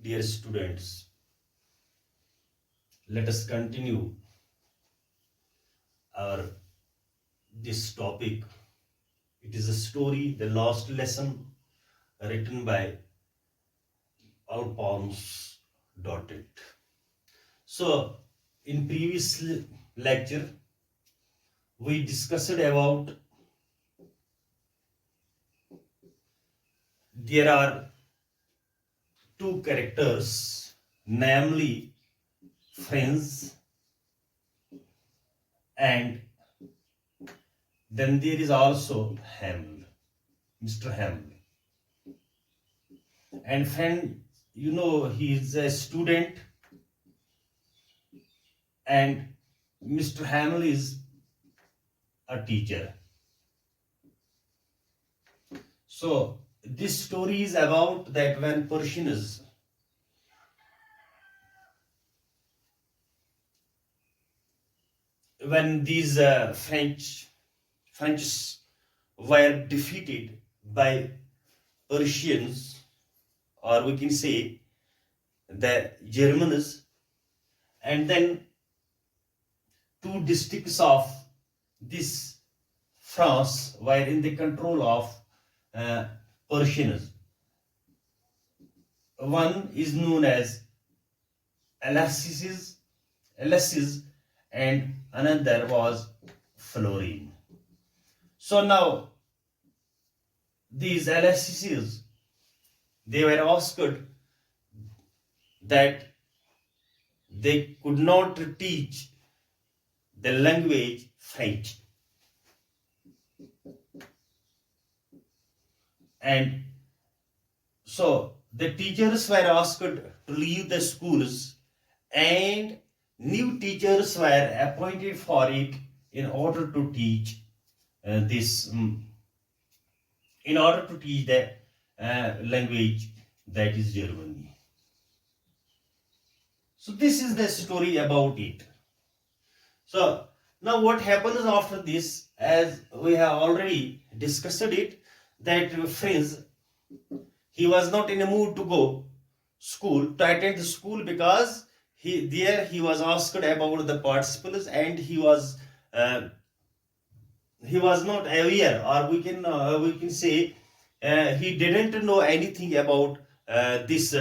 Dear students, let us continue our this topic. It is a story, the lost lesson, written by Alphonse Daudet. So, in previous lecture, we discussed about there are two characters, namely Franz, and then there is also Hamel, Mr. Hamel. And Franz, he is a student, and Mr. Hamel is a teacher. So this story is about that when these French were defeated by Persians, or we can say the Germans, and then two districts of this France were in the control of Persians. One is known as Alsace, and another was Florine. So now these Alsaces, they were asked that they could not teach the language French. And so the teachers were asked to leave the schools, and new teachers were appointed for it in order to teach in order to teach the language that is Germany. So this is the story about it. So now what happens after this, as we have already discussed it, that Franz, he was not in a mood to go to attend the school, because he was asked about the participles, and he was not aware, or we can say he didn't know anything about these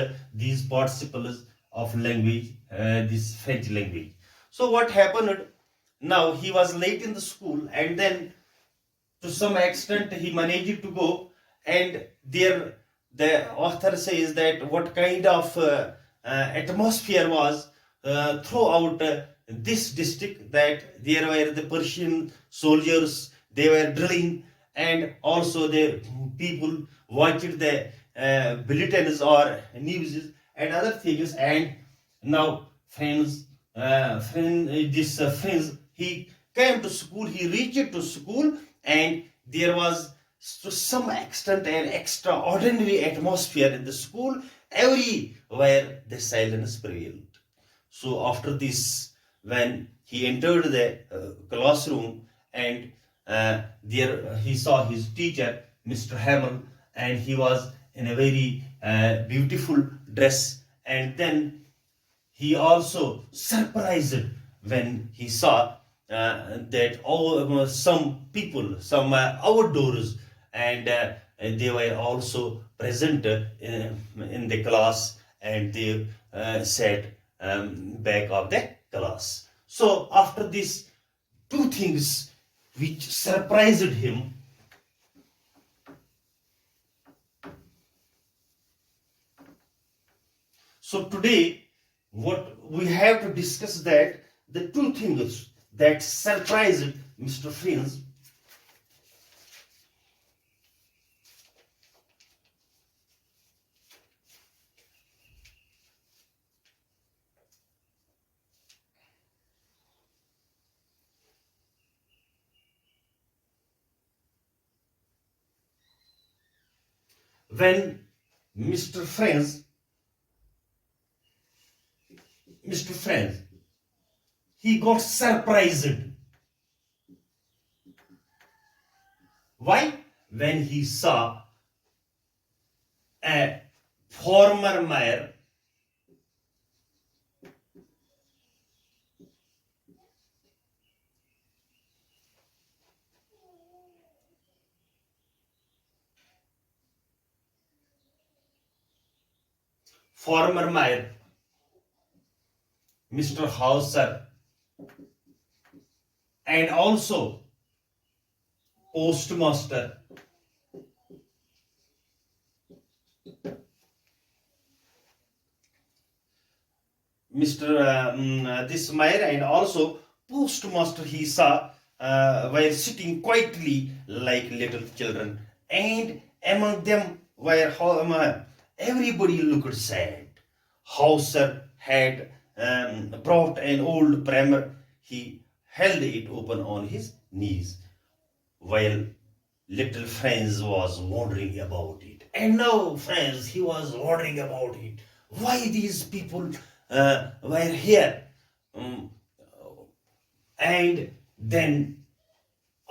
participles of language, this French language. So what happened? Now he was late in the school, and then to some extent he managed to go, and there the author says that what kind of atmosphere was throughout this district, that there were the Persian soldiers, they were drilling, and also the people watched the bulletins or news and other things. And now Franz, he came to school, he reached to school, and there was to some extent an extraordinary atmosphere in the school. Everywhere the silence prevailed. So after this, when he entered the classroom, and there he saw his teacher, Mr. Hamel, and he was in a very beautiful dress. And then he also surprised when he saw that some people, some outdoors, and they were also present in the class, and they sat back of the class. So after these two things which surprised him, so today what we have to discuss, that the two things that surprised Mr. Franz. When Mr. Franz, he got surprised. Why? When he saw a former mayor Farmer Meyer, Mr. Hauser, and also postmaster Mr. This Meyer and also postmaster he saw were sitting quietly like little children, and among them were everybody looked sad. Hauser had brought an old primer. He held it open on his knees, while little Franz was wondering about it. And now Franz, he was wondering about it. Why these people were here? Um, and then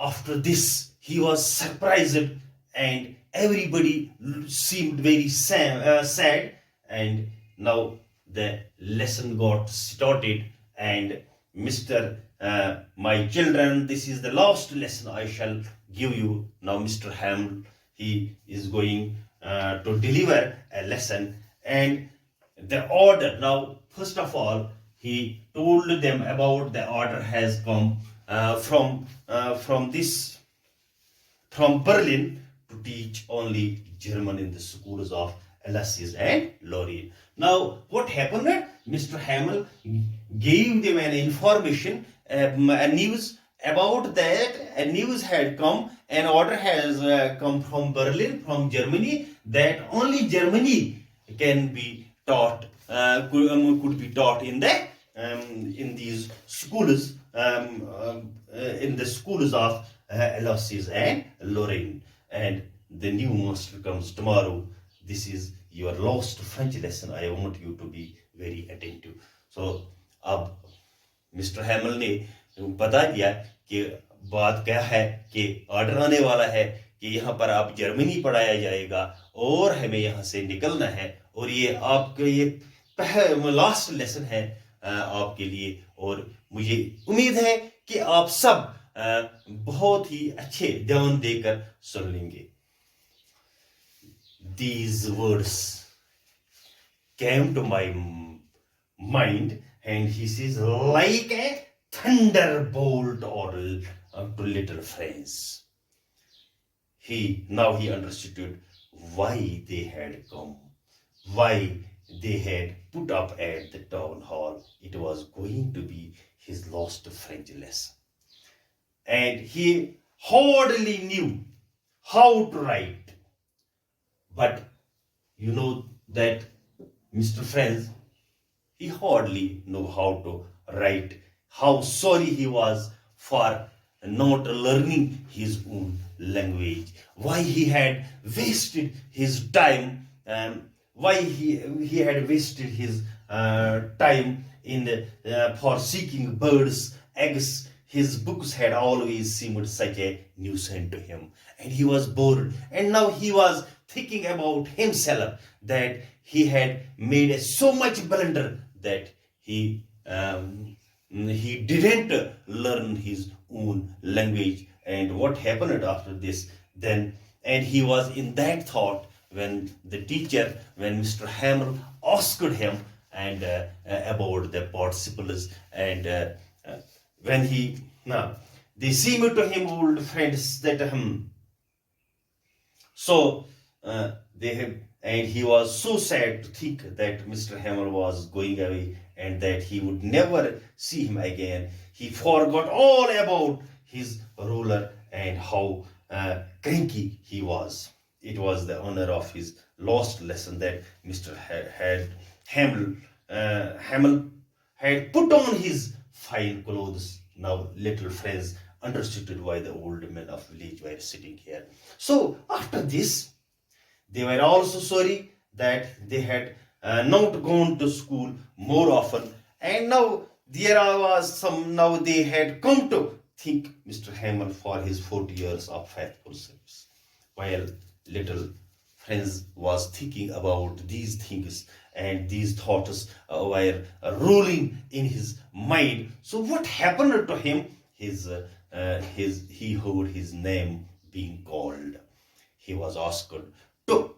after this, he was surprised, and everybody seemed very sad. And now the lesson got started, and Mr. My children, this is the last lesson I shall give you. Now, Mr. Hamill, he is going to deliver a lesson, and the order. Now, first of all, he told them about the order has come from Berlin to teach only German in the schools of Lassis and Lorraine. Now, what happened? Mr. Hamel gave them an information, a news about that. A news had come, an order has come from Berlin, from Germany, that only Germany can be taught, could be taught in these schools, in the schools of Lassis and Lorraine. And the new master comes tomorrow. This is your last French lesson. I want you to be very attentive. So अब mister हैमल ने बता दिया कि बात क्या है, कि order आने वाला है कि यहाँ पर आप जर्मनी पढ़ाया जाएगा और हमें यहाँ से निकलना है, और ये आपका ये लास्ट लेसन है आपके लिए, और मुझे उम्मीद है कि आप सब बहुत ही अच्छे ध्यान देकर सुन लेंगे. These words came to my mind, and he says, like a thunderbolt or to little Franz. Now he understood why they had come, why they had put up at the town hall. It was going to be his last French lesson. And he hardly knew how to write. But you know that Mr. Franz, he hardly knew how to write. How sorry he was for not learning his own language. Why he had wasted his time, why he had wasted his time for seeking birds' eggs. His books had always seemed such a nuisance to him, and he was bored. And now he was thinking about himself, that he had made so much blunder that he didn't learn his own language. And what happened after this then? And he was in that thought when Mr. Hammer asked him and about the participles, and when they seemed to him old friends that so they have, and he was so sad to think that Mr. Hammer was going away and that he would never see him again. He forgot all about his ruler and how cranky he was. It was the honor of his last lesson that Mr. Hamel had put on his fine clothes. Now little Franz understood why the old men of village were sitting here. So after this, they were also sorry that they had not gone to school more often, and now now they had come to thank Mr. Hamel for his 40 years of faithful service. While little Franz was thinking about these things, and these thoughts were rolling in his mind. So what happened to him? He heard his name being called. He was asked to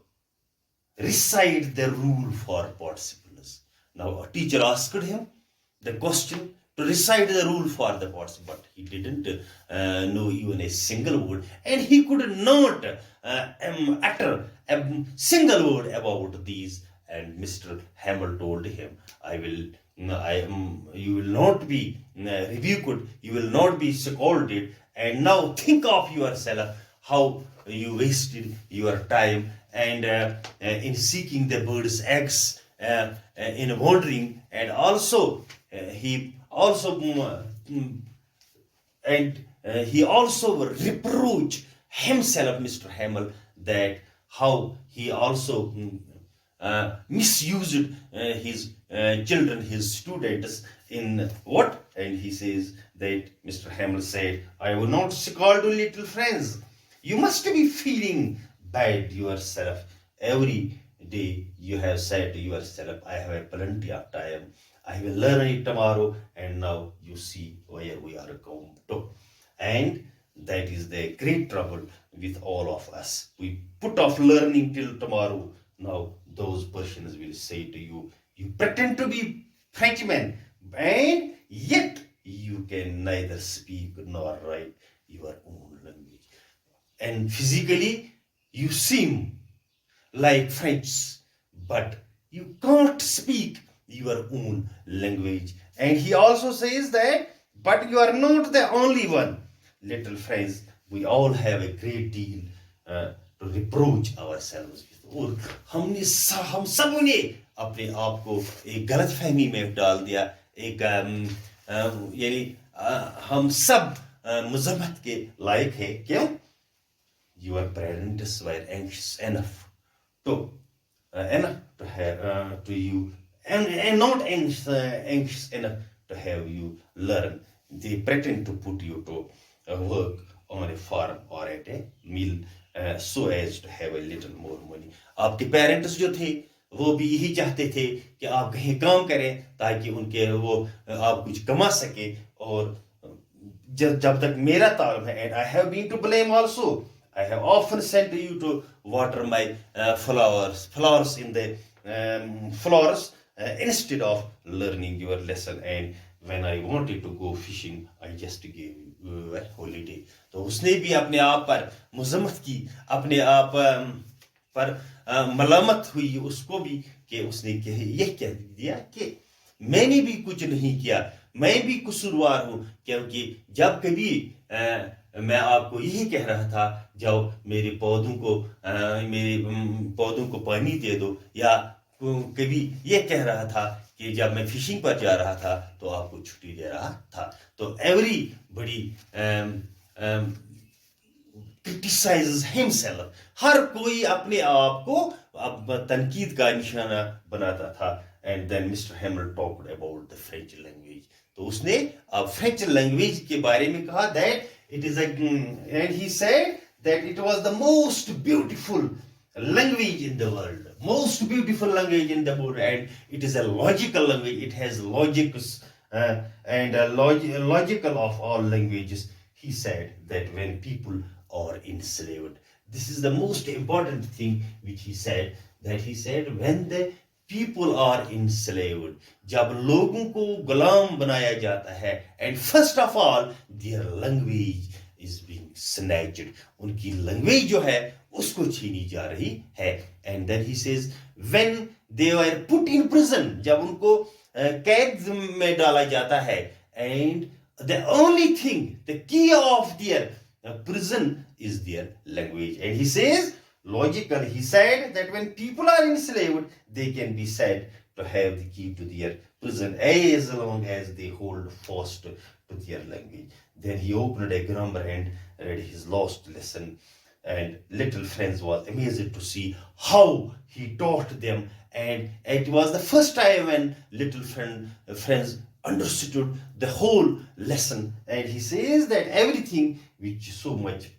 recite the rule for participles. Now, a teacher asked him the question to recite the rule for the participle, but he didn't know even a single word, and he could not utter a single word about these. And Mr. Hamill told him, you will not be rebuked, you will not be scolded, and now think of yourself how you wasted your time and in seeking the bird's eggs, in wandering, and also he also he also reproach himself, Mr. Hamill, that how he also misused his children, his students, in what? And he says that Mr. Hamill said, I will not scold you, little friends. You must be feeling bad yourself. Every day you have said to yourself, I have a plenty of time. I will learn it tomorrow. And now you see where we are going to. And that is the great trouble with all of us. We put off learning till tomorrow. Now those persons will say to you, you pretend to be Frenchman, and yet you can neither speak nor write your own language. And physically, you seem like French, but you can't speak your own language. And he also says that, but you are not the only one. Little friends, we all have a great deal to reproach ourselves with. और हम सब ने अपने आप को एक गलत फहमी में डाल दिया, एक यानी हम सब मजम्मत के लायक है. क्यों? Your parents were anxious enough to have to you, and not anxious enough to have you learn. They pretend to put you to work on a farm or at a mill, so as to have a little more money. आपके parents जो थे वो भी यही चाहते थे कि आप कहीं काम करें ताकि उनके वो आप कुछ कमा सके. और जब तक मेरा ताल्लुक है, and I have been to blame also. I have often sent you to water my flowers in the flowers instead of learning your lesson. And when I wanted to go fishing, I just gave you a holiday. तो उसने भी अपने आप पर मुज़म्मत की, अपने आप पर मलामत हुई उसको भी, कि उसने यह कह दिया कि मैंने भी कुछ नहीं किया, मैं भी कसूरवार हूं. क्योंकि जब कभी मैं आपको यही कह रहा था, जाओ मेरे पौधों को पानी दे दो, या कभी ये कह रहा था कि जब मैं फिशिंग पर जा रहा था तो आपको छुट्टी दे रहा था. तो एवरीबॉडी criticizes himself. हर कोई अपने आप को तनकीद का निशाना बनाता था. And then Mr. Hamill talked about the French language. तो उसने अब फ्रेंच लैंग्वेज के बारे में कहा that it is and he said that it was the most beautiful language in the world, most beautiful language in the world, and it is a logical language. It has logics and logical of all languages. He said that when people are enslaved, this is the most important thing which he said, that he said when the people are enslaved, जब लोगों को गुलाम बनाया जाता है, and first of all their language is being snatched, उनकी language जो है उसको छीनी जा रही है. And then he says when they were put in prison, जब उनको कैद में डाला जाता है, and the only thing, the key of their prison is their language. And he says logically, he said that when people are enslaved, they can be said to have the key to their prison as long as they hold fast to their language. Then he opened a grammar and read his lost lesson, and little friends was amazed to see how he taught them. And it was the first time when little friends understood the whole lesson. And he says that everything which so much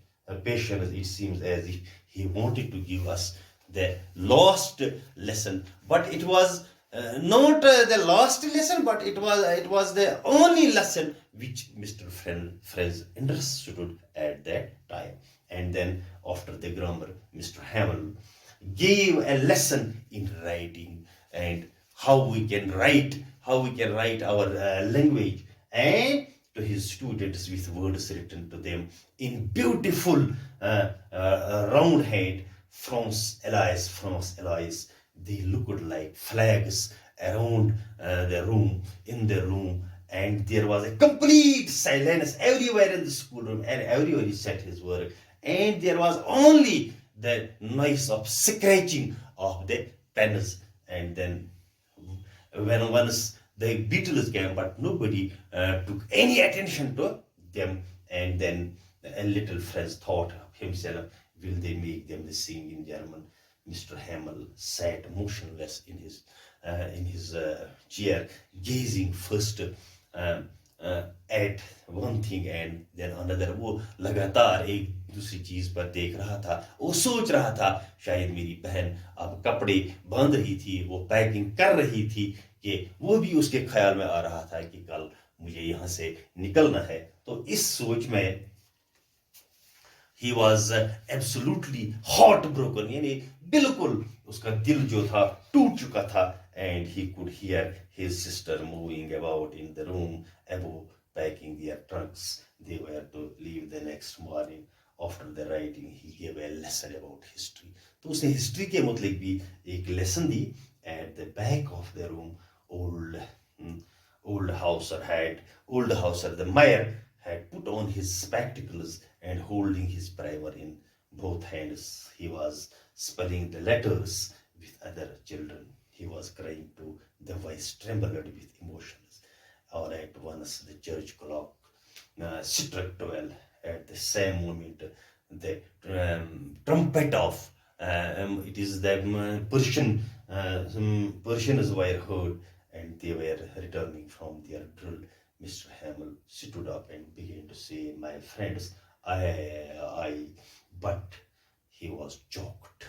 patience, it seems as if he wanted to give us the lost lesson, but it was not the last lesson, but it was the only lesson which Mr. Friends understood at that time. And then after the grammar, Mr. Hamill gave a lesson in writing and how we can write our language, and to his students with words written to them in beautiful round hand, France Allies. They looked like flags around in the room, and there was a complete silence everywhere in the schoolroom, and everybody sat his work, and there was only the noise of scratching of the pens. And then when once the Beatles came, but nobody took any attention to them. And then a little French thought of himself, will they make them sing in German? Mr. Hamel sat motionless in his chair, gazing first at one thing and then another. वो लगातार एक दूसरी चीज पर देख रहा था. वो सोच रहा था शायद मेरी बहन अब कपड़े बांध रही थी, वो पैकिंग कर रही थी, कि वो भी उसके ख्याल में आ रहा था कि कल मुझे यहाँ से निकलना है. तो इस सोच में he was absolutely heartbroken, यानी बिल्कुल उसका दिल जो था टूट चुका था. And he could hear his sister moving about in the room above, packing their trunks. They were to leave the next morning. After the writing, he gave a lesson about history. तो उसने history के मतलब भी एक lesson the. At the back of the room, old Hauser the mayor had put on his spectacles and holding his primer in both hands. He was spelling the letters with other children. He was crying too. The voice trembled with emotions. All at once the church clock struck 12. At the same moment, the trumpet of it is the Persians were heard, and they were returning from their drill. Mr. Hamel stood up and began to say, "My friends, I," but he was choked.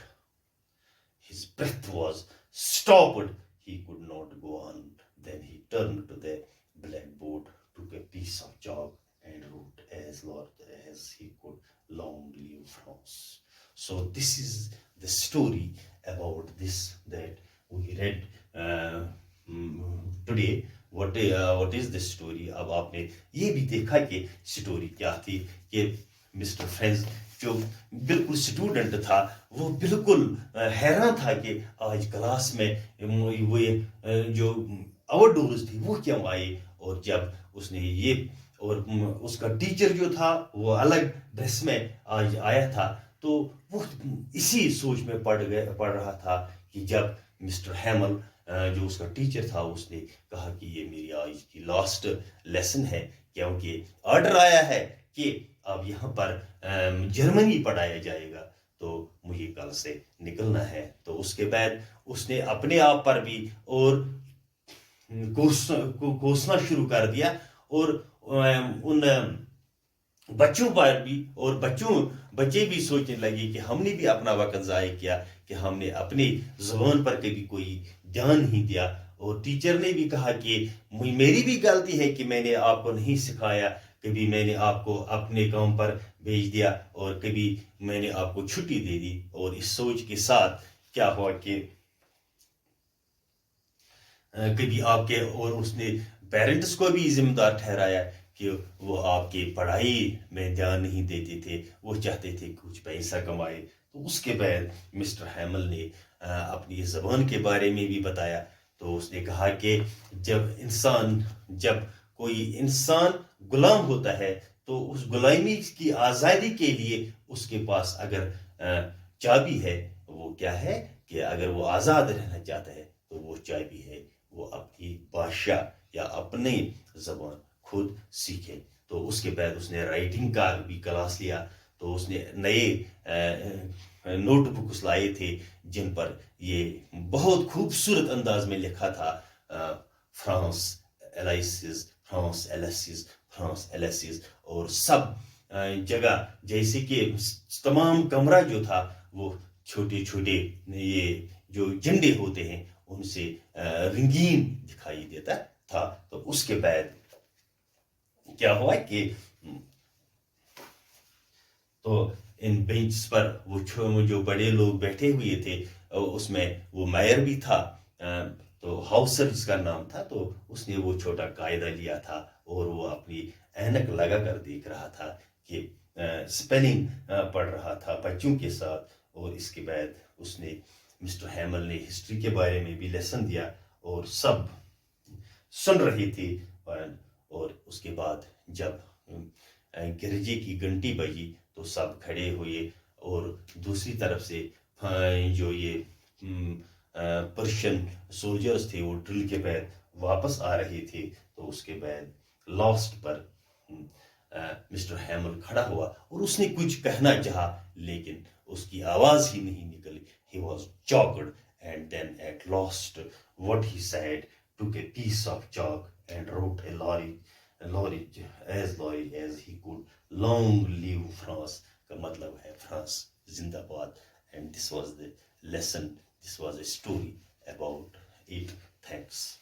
His breath was stopped. He could not go on. Then he turned to the blackboard, took a piece of chalk, and wrote as large as he could, "Long live France." So this is the story about this that we read today. What is the story? अब आपने ये भी देखा कि story क्या थी, कि mister friends जो बिल्कुल स्टूडेंट था, वो बिल्कुल हैरान था कि आज क्लास में वो जो आउटडोर्स थी वो क्यों आए. और जब उसने ये, और उसका टीचर जो था वो अलग ड्रेस में आज आया था, तो वो इसी सोच में पड़ रहा था कि जब मिस्टर हैमल जो उसका टीचर था, उसने कहा कि ये मेरी आज की लास्ट लेसन है, क्योंकि ऑर्डर आया है कि अब यहाँ पर जर्मनी पढ़ाया जाएगा, तो मुझे कल से निकलना है. तो उसके बाद उसने अपने आप पर भी और कोसना शुरू कर दिया, और उन बच्चों पर भी, और बच्चे भी सोचने लगे कि हमने भी अपना वक्त ज़ाया किया, कि हमने अपनी ज़ुबान पर कभी कोई ध्यान नहीं दिया. और टीचर ने भी कहा कि मेरी भी गलती है कि मैंने आपको नहीं सिखाया, कभी मैंने आपको अपने काम पर भेज दिया और कभी मैंने आपको छुट्टी दे दी. और इस सोच के साथ क्या हुआ कि कभी आपके, और उसने पेरेंट्स को भी जिम्मेदार ठहराया कि वो आपकी पढ़ाई में ध्यान नहीं देते थे, वो चाहते थे कुछ पैसा कमाए. तो उसके बाद मिस्टर हैमल ने अपनी ज़बान के बारे में भी बताया. तो उसने कहा कि जब कोई इंसान गुलाम होता है, तो उस गुलामी की आज़ादी के लिए उसके पास अगर चाबी है, वो क्या है कि अगर वो आज़ाद रहना चाहता है, तो वो चाबी है, वो अपनी भाषा या अपनी ज़बान खुद सीखे. तो उसके बाद उसने राइटिंग का भी क्लास लिया. तो उसने नए नोटबुक्स लाए थे जिन पर ये बहुत खूबसूरत अंदाज में लिखा था, फ्रांस एलाइसिस, और सब जगह जैसे कि तमाम कमरा जो था वो छोटे छोटे ये जो झंडे होते हैं उनसे रंगीन दिखाई देता था. तो उसके बाद क्या हुआ कि तो ان بینچ پر وہ جو بڑے لوگ بیٹھے ہوئے تھے اس میں وہ میئر بھی تھا تو ہاؤسر جس کا نام تھا, تو اس نے وہ چھوٹا قاعدہ لیا تھا اور وہ اپنی اینک لگا کر دیکھ رہا تھا کہ اسپیلنگ پڑھ رہا تھا بچوں کے ساتھ. اور اس کے بعد اس نے مسٹر ہیمل نے ہسٹری کے بارے میں بھی لیسن دیا اور سب سن رہی تھی. اور اس کے بعد جب گرجے کی گھنٹی بجی تو سب کھڑے ہوئے اور دوسری طرف سے جو یہ پرشین سولجرز تھے وہ ڈرل کے بعد واپس آ رہے تھے. تو اس کے بعد لاسٹ پر مسٹر ہیمل کھڑا ہوا اور اس نے کچھ کہنا چاہا لیکن اس کی آواز ہی نہیں نکلی. He was choked and then at last what he said took a piece of chalk and wrote a large as he could, long live France. کا مطلب ہے فرانس زندہ باد. And this was the lesson, this was a story about it. Thanks.